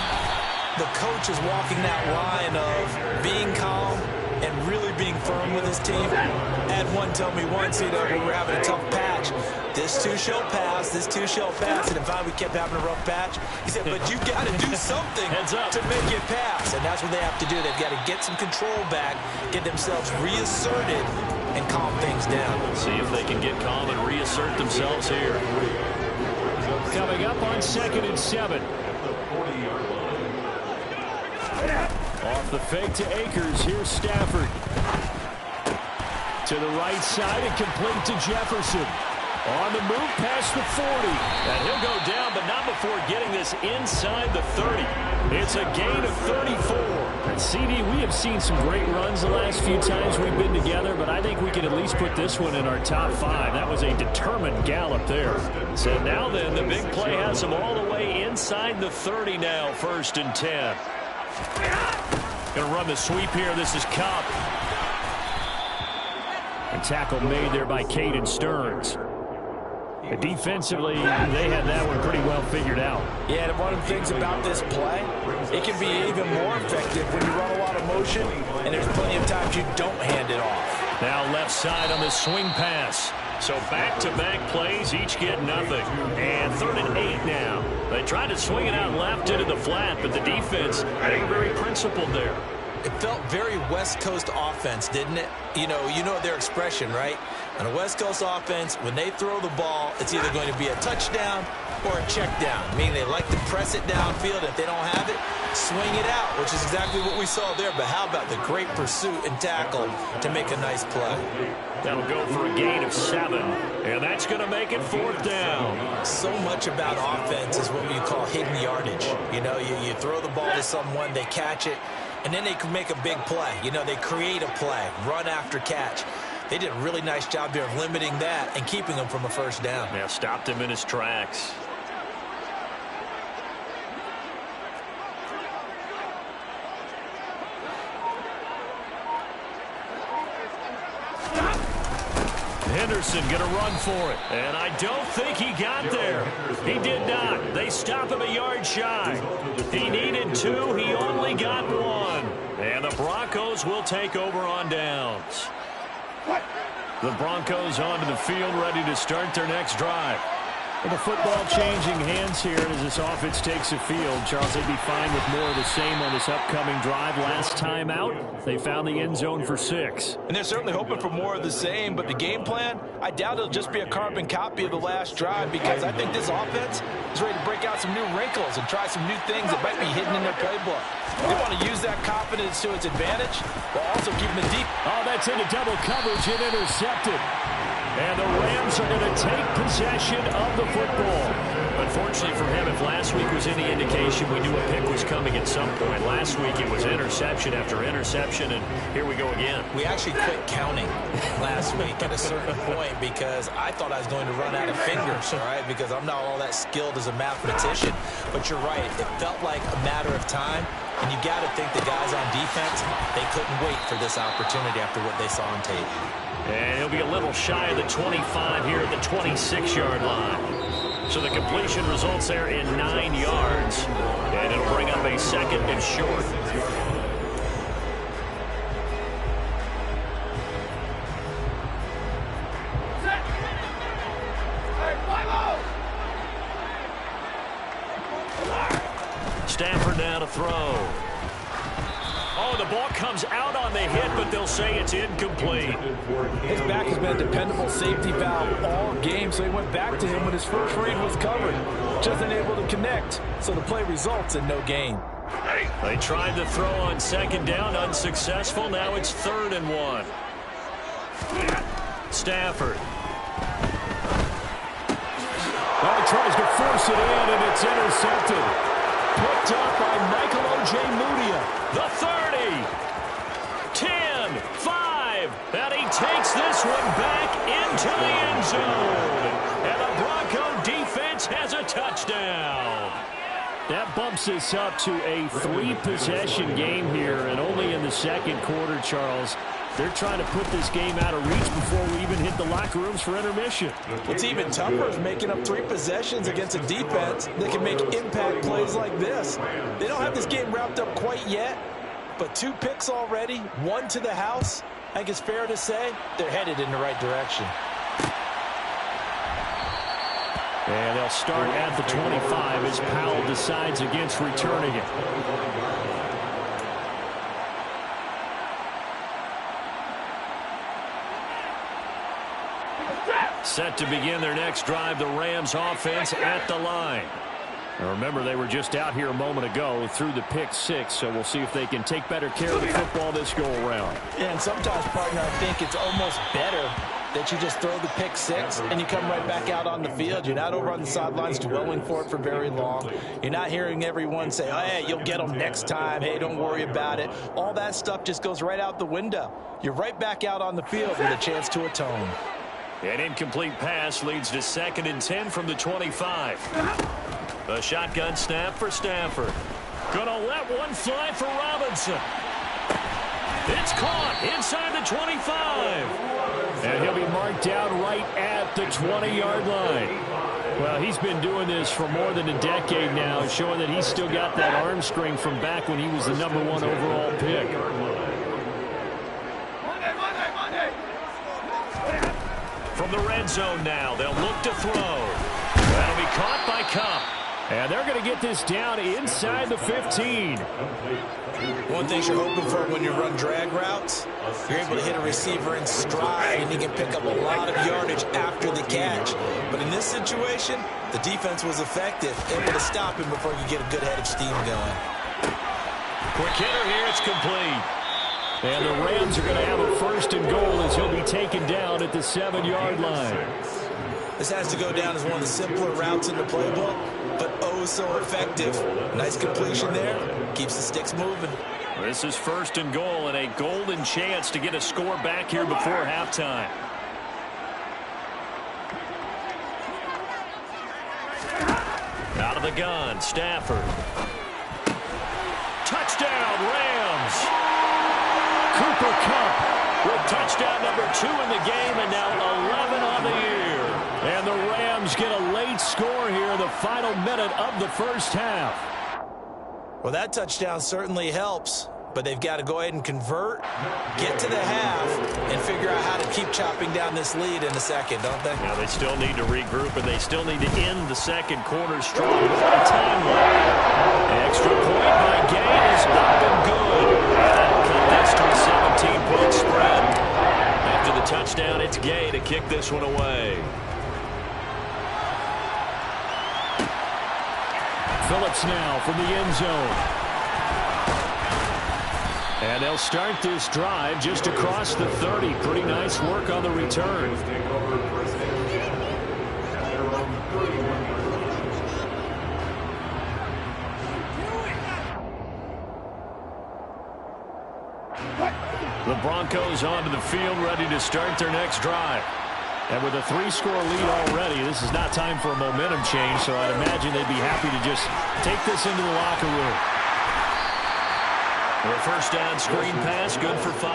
the coach is walking that line of being calm and really being firm with his team. I had one tell me once, when we were having a tough patch, this too shall pass, this too shall pass. And if we kept having a rough patch, he said, but you got to do something to make it pass. And that's what they have to do. They've got to get some control back, get themselves reasserted, and calm things down. See if they can get calm and reassert themselves here. Coming up on 2nd and 7. Off the fake to Akers. Here's Stafford. To the right side and complete to Jefferson. On the move past the 40. And he'll go down, but not before getting this inside the 30. It's a gain of 34. And CD, we have seen some great runs the last few times we've been together, but I think we can at least put this one in our top 5. That was a determined gallop there. So now then, the big play has him all the way inside the 30 now, 1st and 10. Going to run the sweep here. This is Cobb. A tackle made there by Caden Stearns. Defensively, they had that one pretty well figured out. Yeah, and one of the things about this play, it can be even more effective when you run a lot of motion, and there's plenty of times you don't hand it off. Now left side on the swing pass. So back-to-back plays, each get nothing. And 3rd and 8 now. They tried to swing it out left into the flat, but the defense, they were very principled there. It felt very West Coast offense, didn't it? You know their expression, right? On a West Coast offense, when they throw the ball, it's either going to be a touchdown or a check down, meaning they like to press it downfield. If they don't have it, swing it out, which is exactly what we saw there. But how about the great pursuit and tackle to make a nice play? That'll go for a gain of 7, and that's going to make it 4th down. So much about offense is what you call hidden yardage. You throw the ball to someone, they catch it, and then they can make a big play. They create a play, run after catch. They did a really nice job there of limiting that and keeping him from a 1st down. Yeah, stopped him in his tracks. Henderson going to run for it. And I don't think he got there. He did not. They stop him a yard shy. He needed 2. He only got 1. And the Broncos will take over on downs. The Broncos onto the field, ready to start their next drive. Well, the football changing hands here as this offense takes the field. Charles, they'd be fine with more of the same on this upcoming drive. Last time out, they found the end zone for 6. And they're certainly hoping for more of the same, but the game plan, I doubt it'll just be a carbon copy of the last drive, because I think this offense is ready to break out some new wrinkles and try some new things that might be hidden in their playbook. They want to use that confidence to its advantage while also keeping it deep. Oh, that's into double coverage and intercepted. And the Rams are going to take possession of the football. Unfortunately for him, if last week was any indication, we knew a pick was coming at some point. Last week it was interception after interception, and here we go again. We actually quit counting last week at a certain point because I thought I was going to run out of fingers, all right, because I'm not all that skilled as a mathematician. But you're right. It felt like a matter of time, and you got to think the guys on defense, they couldn't wait for this opportunity after what they saw on tape. And he'll be a little shy of the 25 here at the 26-yard line. So the completion results there in 9 yards. And it'll bring up a 2nd and short. Stafford now to throw. Oh, the ball comes out on the hit, but they'll say it's incomplete. His back has been a dependable safety valve all game, so he went back to him when his first read was covered. Just unable to connect, so the play results in no gain. They tried to throw on 2nd down, unsuccessful. Now it's 3rd and 1. Stafford. Well, he tries to force it in, and it's intercepted. Picked up by Michael Ojemudia. The 30. 10, 5. And he takes this one back into the end zone. And the Bronco defense has a touchdown. That bumps us up to a 3-possession game here, and only in the second quarter, Charles. They're trying to put this game out of reach before we even hit the locker rooms for intermission. What's even tougher is making up 3 possessions against a defense that can make impact plays like this. They don't have this game wrapped up quite yet, but 2 picks already, 1 to the house. I think it's fair to say they're headed in the right direction. And they'll start at the 25 as Powell decides against returning it. Set to begin their next drive, the Rams offense at the line. Now remember, they were just out here a moment ago through the pick 6, so we'll see if they can take better care of the football this go-around. Yeah, and sometimes, partner, I think it's almost better that you just throw the pick 6 and you come right back out on the field. You're not over on the sidelines dwelling for it for very long. You're not hearing everyone say, oh, hey, you'll get them next time. Hey, don't worry about it. All that stuff just goes right out the window. You're right back out on the field with a chance to atone. An incomplete pass leads to 2nd and 10 from the 25. A shotgun snap for Stafford. Gonna let one fly for Robinson. It's caught inside the 25. And he'll be marked down right at the 20-yard line. Well, he's been doing this for more than a decade now, showing that he's still got that arm strength from back when he was the #1 overall pick. From the red zone now, they'll look to throw. That'll be caught by Cup. And they're going to get this down inside the 15. One thing you're hoping for when you run drag routes, you're able to hit a receiver in stride and he can pick up a lot of yardage after the catch. But in this situation, the defense was effective, able to stop him before you get a good head of steam going. Quick hitter here, it's complete. And the Rams are going to have a 1st and goal as he'll be taken down at the 7-yard line. This has to go down as one of the simpler routes in the playbook, but oh so effective. Nice completion there. Keeps the sticks moving. This is 1st and goal and a golden chance to get a score back here before halftime. Out of the gun, Stafford. Touchdown, Rams! Cooper Kupp with touchdown number 2 in the game and now 11 on the year. And the Rams get a late score here in the final minute of the first half. Well, that touchdown certainly helps, but they've got to go ahead and convert, get to the half, and figure out how to keep chopping down this lead in the second, don't they? Now they still need to regroup, and they still need to end the second quarter strong. A lot of time left. Extra point by Gay is up and good. That'll cut this to a 17-point spread. After the touchdown, it's Gay to kick this one away. Phillips now from the end zone. And they'll start this drive just across the 30. Pretty nice work on the return. The Broncos onto the field, ready to start their next drive. And with a 3-score lead already, this is not time for a momentum change, so I'd imagine they'd be happy to just take this into the locker room. The first down screen pass, good for 5.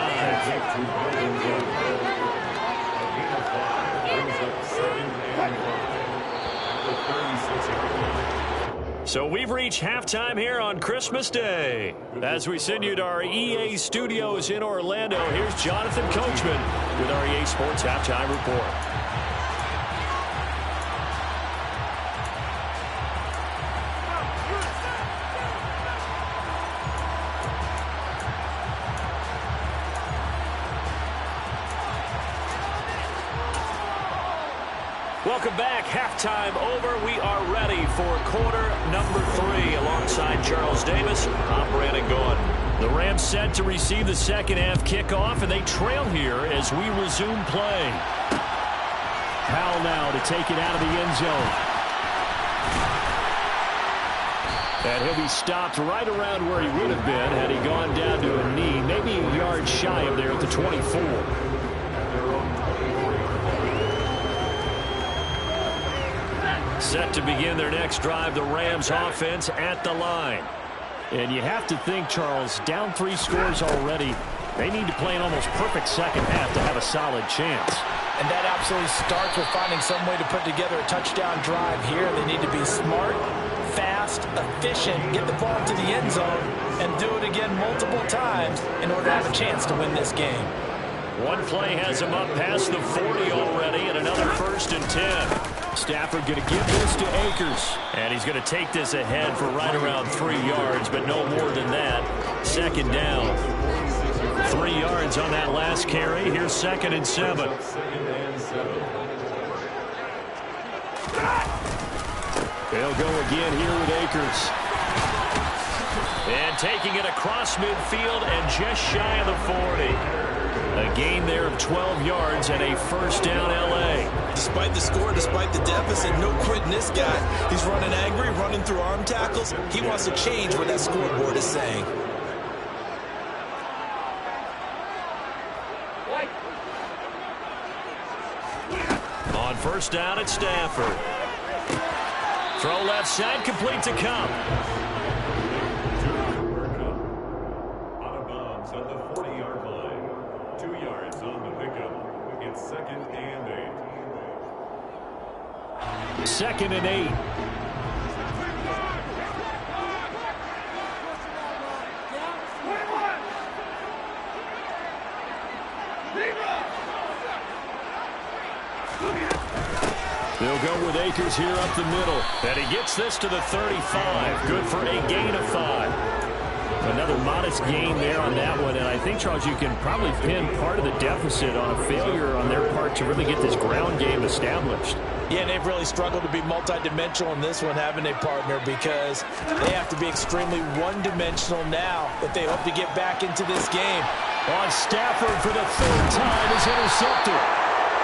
So we've reached halftime here on Christmas Day. As we send you to our EA studios in Orlando, here's Jonathan Coachman with our EA Sports Halftime Report. Welcome back. Halftime over. We are ready for quarter number 3 alongside Charles Davis. I'm Brandon Gaudin. The Rams set to receive the second half kickoff, and they trail here as we resume play. Powell now to take it out of the end zone. And he'll be stopped right around where he would have been had he gone down to a knee, maybe a yard shy of there at the 24. Set to begin their next drive, the Rams offense at the line. And you have to think, Charles, down 3 scores already. They need to play an almost perfect second half to have a solid chance. And that absolutely starts with finding some way to put together a touchdown drive here. They need to be smart, fast, efficient, get the ball to the end zone, and do it again multiple times in order to have a chance to win this game. One play has him up past the 40 already, and another 1st and 10. Stafford going to give this to Akers. And he's going to take this ahead for right around 3 yards, but no more than that. 2nd down. 3 yards on that last carry. Here's 2nd and 7. They'll go again here with Akers. And taking it across midfield and just shy of the 40. A gain there of 12 yards and a 1st down L.A. Despite the score, despite the deficit, no quitting this guy. He's running angry, running through arm tackles. He wants to change what that scoreboard is saying. On 1st down at Stafford. Throw left side, complete to Cup. Out of bounds at the 40-yard line. 2 yards on the pickup. It's 2nd and 8. 2nd and 8. They'll go with Akers here up the middle. And he gets this to the 35. Good for a gain of 5. Another modest gain there on that one. And I think, Charles, you can probably pin part of the deficit on a failure on their part to really get this ground game established. Yeah, and they've really struggled to be multidimensional in this one, haven't they, partner? Because they have to be extremely one-dimensional now if they hope to get back into this game. On Stafford for the 3rd time is intercepted.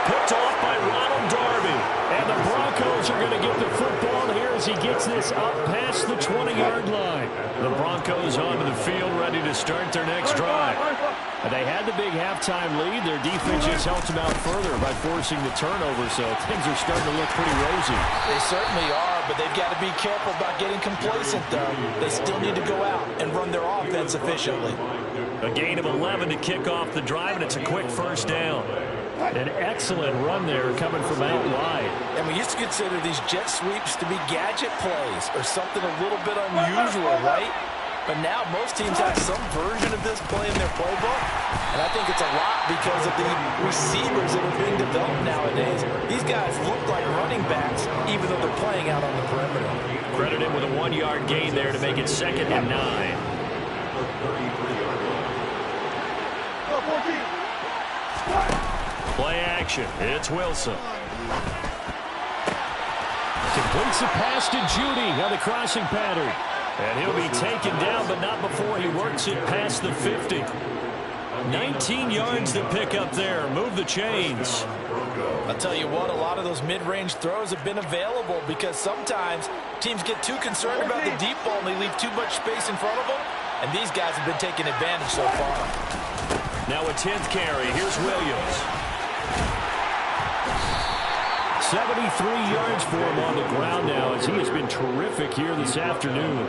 Picked off by Ronald Darby. And the Broncos are going to get the football here as he gets this up past the 20-yard line. The Broncos onto the field, ready to start their next drive. They had the big halftime lead. Their defense just helped them out further by forcing the turnover, so things are starting to look pretty rosy. They certainly are, but they've got to be careful about getting complacent, though. They still need to go out and run their offense efficiently. A gain of 11 to kick off the drive, and it's a quick 1st down. An excellent run there coming from out wide. And we used to consider these jet sweeps to be gadget plays or something a little bit unusual, right? But now most teams have some version of this play in their playbook. And I think it's a lot because of the receivers that are being developed nowadays. These guys look like running backs even though they're playing out on the perimeter. Credited with a 1-yard gain there to make it 2nd and 9. Play action. It's Wilson. Completes the pass to Judy on the crossing pattern. And he'll be taken down, but not before he works it past the 50. 19 yards to pick up there. Move the chains. I'll tell you what, a lot of those mid-range throws have been available because sometimes teams get too concerned about the deep ball and they leave too much space in front of them. And these guys have been taking advantage so far. Now a 10th carry. Here's Williams. 73 yards for him on the ground now as he has been terrific here this afternoon.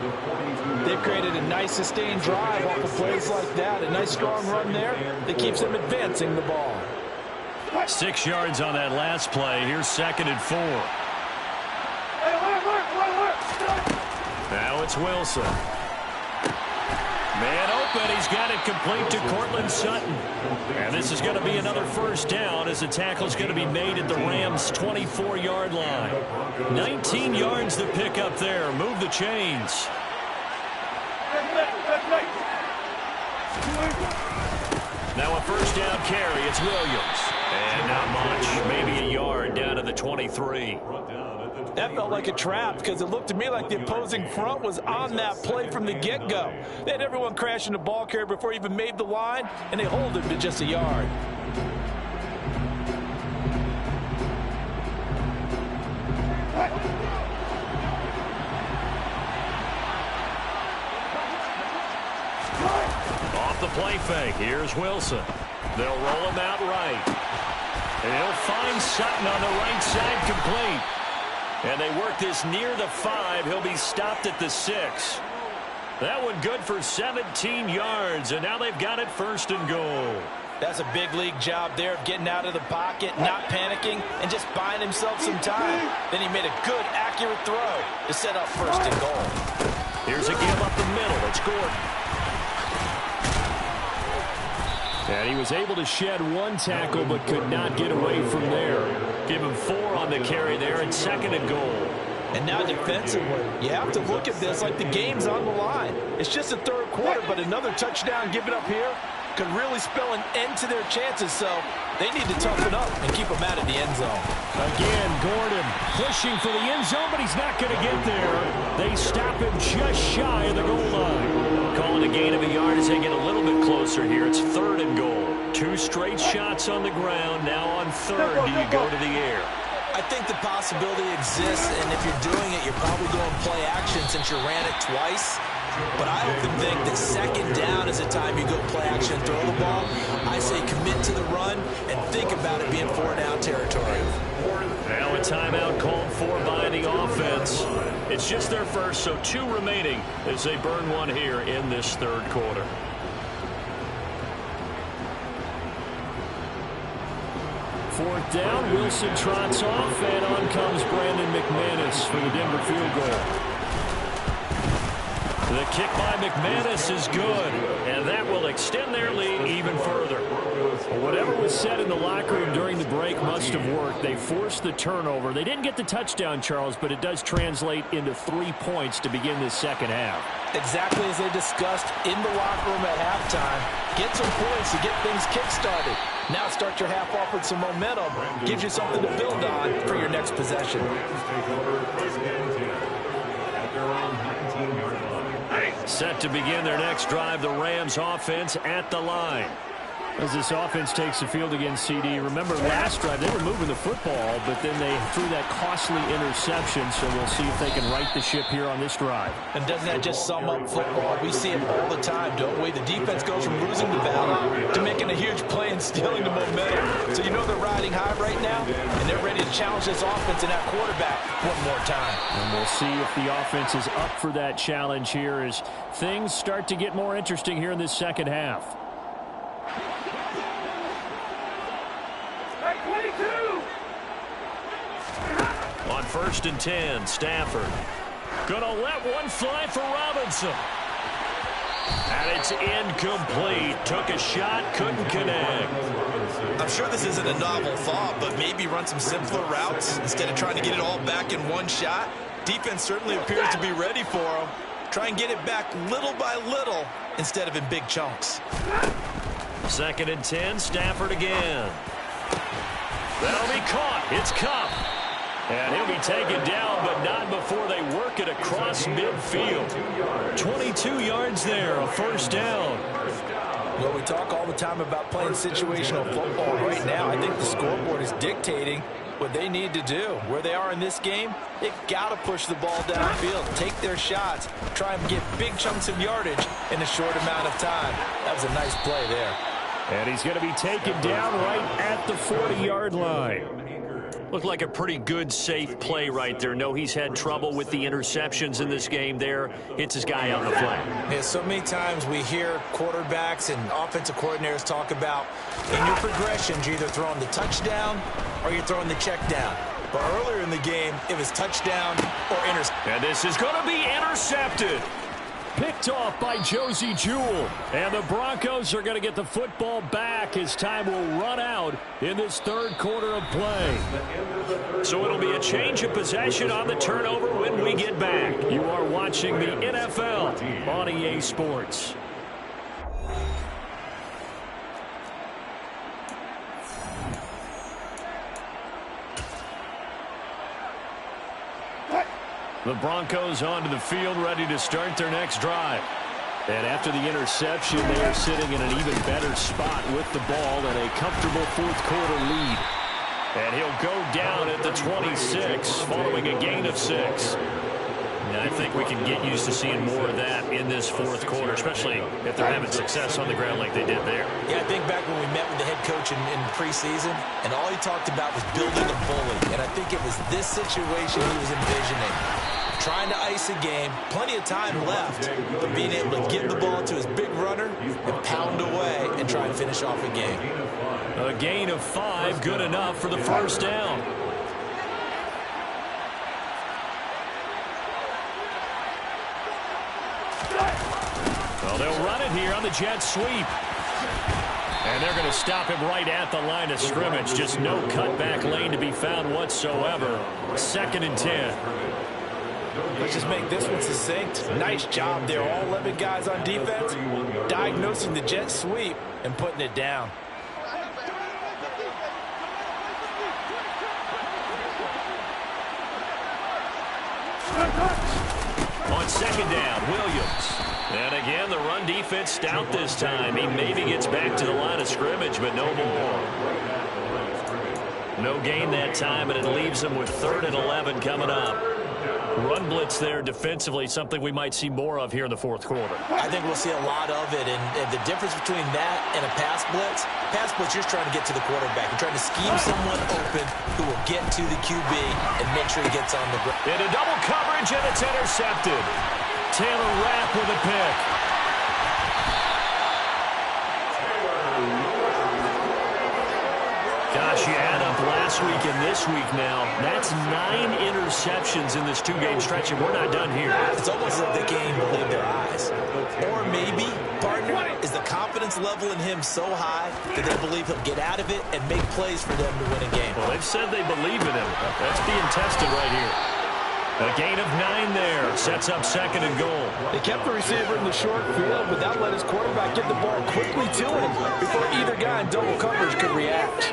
They've created a nice sustained drive off of plays like that. A nice strong run there that keeps them advancing the ball. 6 yards on that last play. Here's 2nd and 4. Now it's Wilson. Man open. He's got it complete to Cortland Sutton. And this is going to be another 1st down as the tackle's going to be made at the Rams' 24-yard line. 19 yards to pick up there. Move the chains. Now a 1st down carry. It's Williams. And not much. Maybe a yard down to the 23. That felt like a trap because it looked to me like the opposing front was on that play from the get-go. They had everyone crashing the ball carrier before he even made the line, and they hold him to just a yard. Off the play fake. Here's Wilson. They'll roll him out right. And he'll find Sutton on the right side complete. And they work this near the 5. He'll be stopped at the 6. That one good for 17 yards, and now they've got it 1st and goal. That's a big league job there of getting out of the pocket, not panicking, and just buying himself some time. Then he made a good, accurate throw to set up 1st and goal. Here's a give up the middle. It's Gordon. And he was able to shed 1 tackle but could not get away from there. Give him 4 on the carry there and 2nd and goal. And now defensively, you have to look at this like the game's on the line. It's just the 3rd quarter, but another touchdown given up here could really spell an end to their chances, so they need to toughen up and keep them out of the end zone. Again, Gordon pushing for the end zone, but he's not going to get there. They stop him just shy of the goal line. Calling a gain of a yard as they get a little bit closer here. It's 3rd and goal. 2 straight shots on the ground. Now on 3rd, do you go to the air? I think the possibility exists, and if you're doing it, you're probably going play action since you ran it twice. But I often think that 2nd down is the time you go play action and throw the ball. I say commit to the run and think about it being 4-down territory. Now a timeout called for by the offense. It's just their first, so 2 remaining as they burn 1 here in this 3rd quarter. Fourth down, Wilson trots off, and on comes Brandon McManus for the Denver field goal. The kick by McManus is good, and that will extend their lead even further. Whatever was said in the locker room during the break must have worked. They forced the turnover. They didn't get the touchdown, Charles, but it does translate into 3 points to begin this 2nd half. Exactly as they discussed in the locker room at halftime. Get some points to get things kick-started. Now start your half off with some momentum. Gives you something to build on for your next possession. Set to begin their next drive, the Rams offense at the line. As this offense takes the field against CD, remember last drive they were moving the football, but then they threw that costly interception, so we'll see if they can right the ship here on this drive. And doesn't that just sum up football? We see it all the time, don't we? The defense goes from losing the battle to making a huge play and stealing the momentum. So you know they're riding high right now, and they're ready to challenge this offense and that quarterback one more time. And we'll see if the offense is up for that challenge here as things start to get more interesting here in this 2nd half. On 1st and 10, Stafford gonna let one fly for Robinson. And it's incomplete. Took a shot, couldn't connect. I'm sure this isn't a novel thought, but maybe run some simpler routes instead of trying to get it all back in one shot. Defense certainly appears to be ready for him. Try and get it back little by little instead of in big chunks. 2nd and 10, Stafford again. That'll be caught. It's Kupp. And he'll be taken down, but not before they work it across midfield. 22 yards there, a 1st down. Well, we talk all the time about playing situational football. Right now, I think the scoreboard is dictating what they need to do. Where they are in this game, they've got to push the ball downfield, take their shots, try and get big chunks of yardage in a short amount of time. That was a nice play there. And he's going to be taken down right at the 40-yard line. Looked like a pretty good, safe play right there. No, he's had trouble with the interceptions in this game there. Hits his guy on the flank. Yeah, so many times we hear quarterbacks and offensive coordinators talk about in your progressions, you're either throwing the touchdown or you're throwing the check down. But earlier in the game, it was touchdown or interception. And this is going to be intercepted. Picked off by Josie Jewell. And the Broncos are going to get the football back as time will run out in this 3rd quarter of play. So it'll be a change of possession on the turnover when we get back. You are watching the NFL on EA Sports. The Broncos onto the field, ready to start their next drive. And after the interception, they are sitting in an even better spot with the ball and a comfortable 4th quarter lead. And he'll go down at the 26 following a gain of 6. And I think we can get used to seeing more of that in this fourth quarter, especially if they're having success on the ground like they did there. Yeah, I think back when we met with the head coach in preseason, and all he talked about was building a bully. And I think it was this situation he was envisioning. Trying to ice a game, plenty of time left, but being able to give the ball to his big runner and pound away and try and finish off a game. A gain of 5, good enough for the first down. Well, they'll run it here on the jet sweep. And they're going to stop him right at the line of scrimmage. Just no cutback lane to be found whatsoever. 2nd and 10. Let's just make this one succinct. Nice job there. All 11 guys on defense diagnosing the jet sweep and putting it down. On 2nd down, Williams. And again, the run defense stout this time. He maybe gets back to the line of scrimmage, but no more. No gain that time, and it leaves him with 3rd and 11 coming up. Run blitz there defensively, something we might see more of here in the fourth quarter. I think we'll see a lot of it, and the difference between that and a pass blitz, you're just trying to get to the quarterback. You're trying to scheme someone open who will get to the QB and make sure he gets on the ground. Into double coverage, and it's intercepted. Taylor Rapp with a pick. Gosh, you add up last week and this week now. That's 9 interceptions in this 2-game stretch, and we're not done here. It's almost as if they can't even believe their eyes. Or maybe, partner, is the confidence level in him so high that they believe he'll get out of it and make plays for them to win a game. Well, they've said they believe in him. That's being tested right here. A gain of 9 there. Sets up 2nd and goal. They kept the receiver in the short field, but that let his quarterback get the ball quickly to him before either guy in double coverage could react.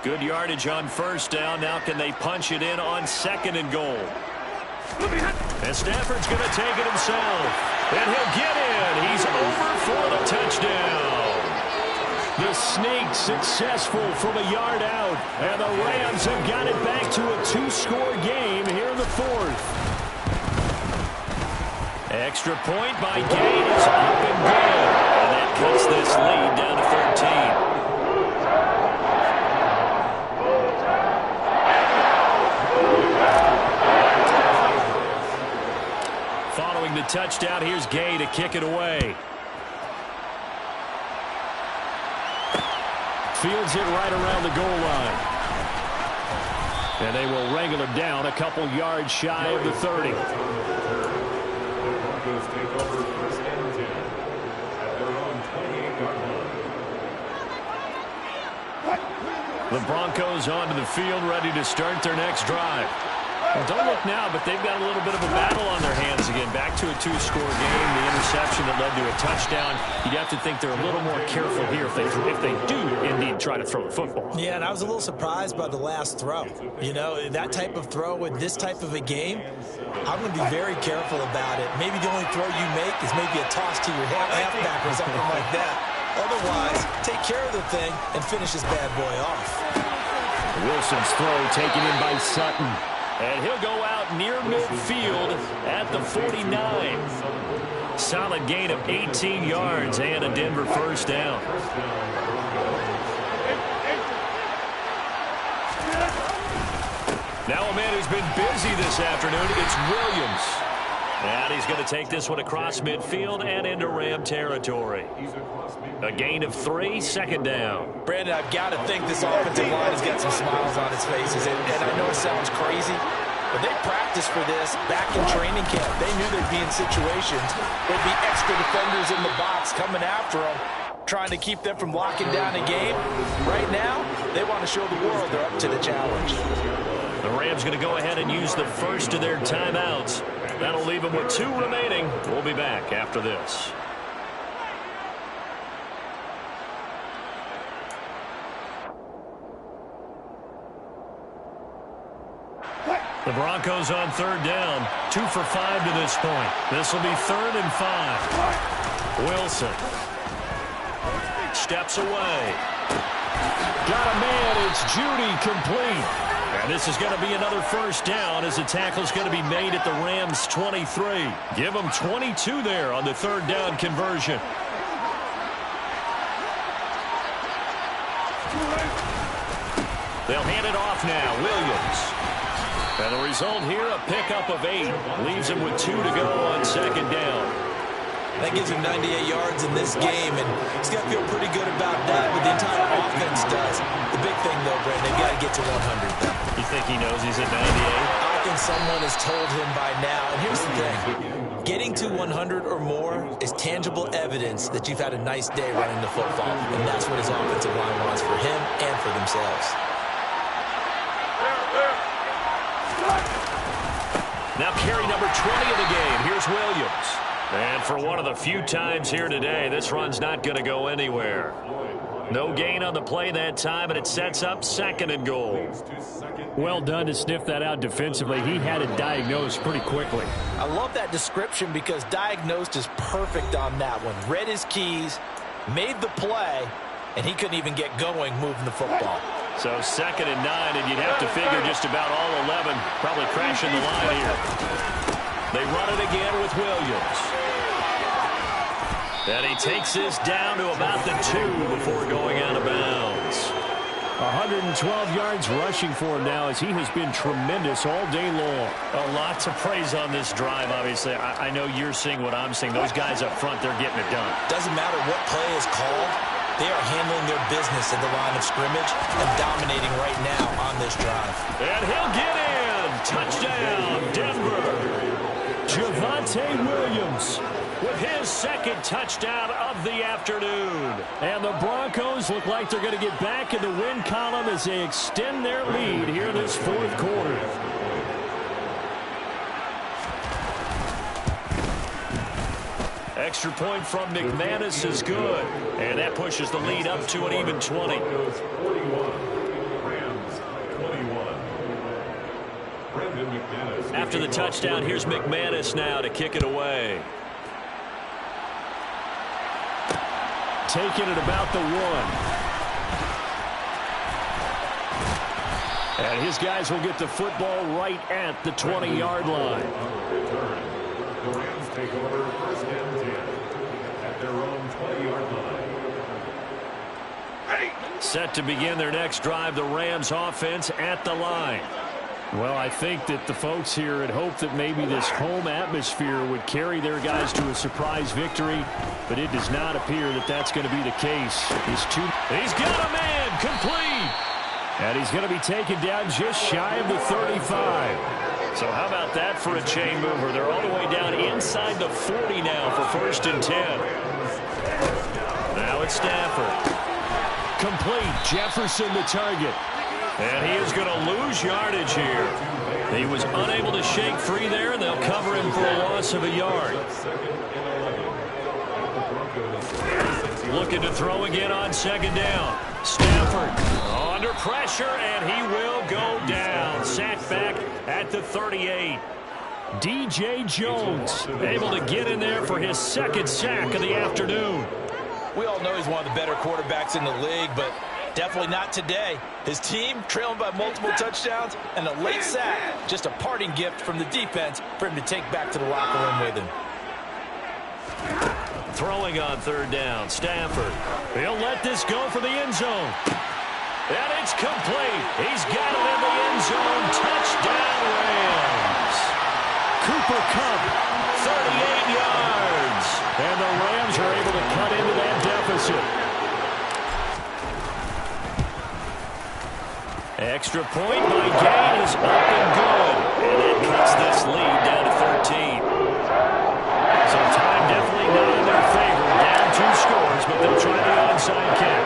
Good yardage on 1st down. Now can they punch it in on 2nd and goal? And Stafford's going to take it himself. And he'll get in. He's over for the touchdown. The sneak successful from a yard out. And the Rams have got it back to a 2-score game here in the 4th. Extra point by Gay is up and good. And that cuts this lead down to 13. Following the touchdown, here's Gay to kick it away. Fields it right around the goal line. And they will wrangle him down a couple yards shy of the 30. Broncos take over 1st and 10 at their own 28-yard line. The Broncos onto the field, ready to start their next drive. Well, don't look now, but they've got a little bit of a battle on their hands again. Back to a 2-score game. The interception that led to a touchdown. You'd have to think they're a little more careful here if they do indeed try to throw the football. Yeah, and I was a little surprised by the last throw. You know, that type of throw in this type of a game, I'm going to be very careful about it. Maybe the only throw you make is maybe a toss to your halfback or something like that. Otherwise, take care of the thing and finish this bad boy off. Wilson's throw taken in by Sutton. And he'll go out near midfield at the 49. Solid gain of 18 yards and a Denver first down. Now a man who's been busy this afternoon, it's Williams. And he's going to take this one across midfield and into Ram territory. A gain of 3, 2nd down. Brandon, I've got to think this offensive line has got some smiles on its faces. And I know it sounds crazy, but they practiced for this back in training camp. They knew they'd be in situations. There'd be extra defenders in the box coming after them, trying to keep them from locking down a game. Right now, they want to show the world they're up to the challenge. The Rams going to go ahead and use the first of their timeouts. That'll leave them with 2 remaining. We'll be back after this. The Broncos on 3rd down. 2 for 5 to this point. This will be 3rd and 5. Wilson steps away. Got a man. It's Judy complete. And This is going to be another first down as the tackle is going to be made at the Rams' 23. Give them 22 there on the third down conversion. They'll hand it off now. Williams. And the result here, a pickup of 8. Leaves him with 2 to go on second down. That gives him 98 yards in this game, and he's got to feel pretty good about that, but the entire offense does. The big thing, though, Brandon, they've got to get to 100, though. You think he knows he's at 98? I think someone has told him by now. And here's the thing. Getting to 100 or more is tangible evidence that you've had a nice day running the football, and that's what his offensive line wants for him and for themselves. Now carry number 20 of the game. Here's Williams. And for one of the few times here today, this run's not going to go anywhere. No gain on the play that time, and it sets up 2nd and goal. Well done to sniff that out defensively. He had it diagnosed pretty quickly. I love that description because diagnosed is perfect on that one. Read his keys, made the play, and he couldn't even get going moving the football. So 2nd and 9, and you'd have to figure just about all 11 probably crashing the line here. They run it again with Williams. And he takes this down to about the 2 before going out of bounds. 112 yards rushing for him now as he has been tremendous all day long. A lot to praise on this drive, obviously. I know you're seeing what I'm seeing. Those guys up front, they're getting it done. Doesn't matter what play is called. They are handling their business at the line of scrimmage and dominating right now on this drive. And he'll get in. Touchdown, Denver. Javonte Williams with his 2nd touchdown of the afternoon. And the Broncos look like they're going to get back in the win column as they extend their lead here in this 4th quarter. Extra point from McManus is good. And that pushes the lead up to an even 20. After the touchdown, here's McManus now to kick it away. Taking it about the 1. And his guys will get the football right at the 20-yard line. The Rams take over 1st and 10 at their own 20-yard line. Set to begin their next drive, the Rams offense at the line. Well, I think that the folks here had hoped that maybe this home atmosphere would carry their guys to a surprise victory, but it does not appear that that's going to be the case. He's got a man complete. And he's going to be taken down just shy of the 35. So how about that for a chain mover? They're all the way down inside the 40 now for 1st and 10. Now it's Stafford. Complete. Jefferson the target. And he is going to lose yardage here. He was unable to shake free there, and they'll cover him for a loss of a yard. Looking to throw again on 2nd down. Stafford under pressure, and he will go down. Sacked back at the 38. DJ Jones able to get in there for his 2nd sack of the afternoon. We all know he's one of the better quarterbacks in the league, but definitely not today. His team trailing by multiple touchdowns and a late sack. Just a parting gift from the defense for him to take back to the locker room with him. Throwing on 3rd down, Stafford. He'll let this go for the end zone. And it's complete. He's got it in the end zone. Touchdown, Rams. Cooper Kupp, 38 yards. And the Rams are able to cut into that deficit. Extra point by Gain is up and good. And it cuts this lead down to 13. So time definitely not in their favor. Down 2 scores, but they'll try the onside kick.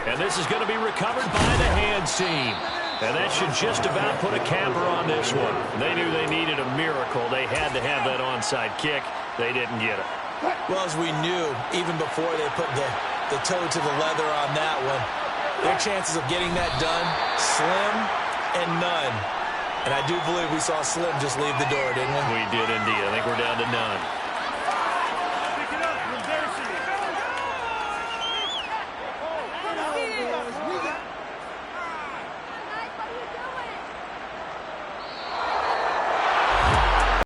And this is going to be recovered by the hands team. And that should just about put a capper on this one. They knew they needed a miracle. They had to have that onside kick. They didn't get it. Well, as we knew, even before they put the toe to the leather on that one, their chances of getting that done, slim and none. And I do believe we saw Slim just leave the door, didn't we? We did indeed. I think we're down to none.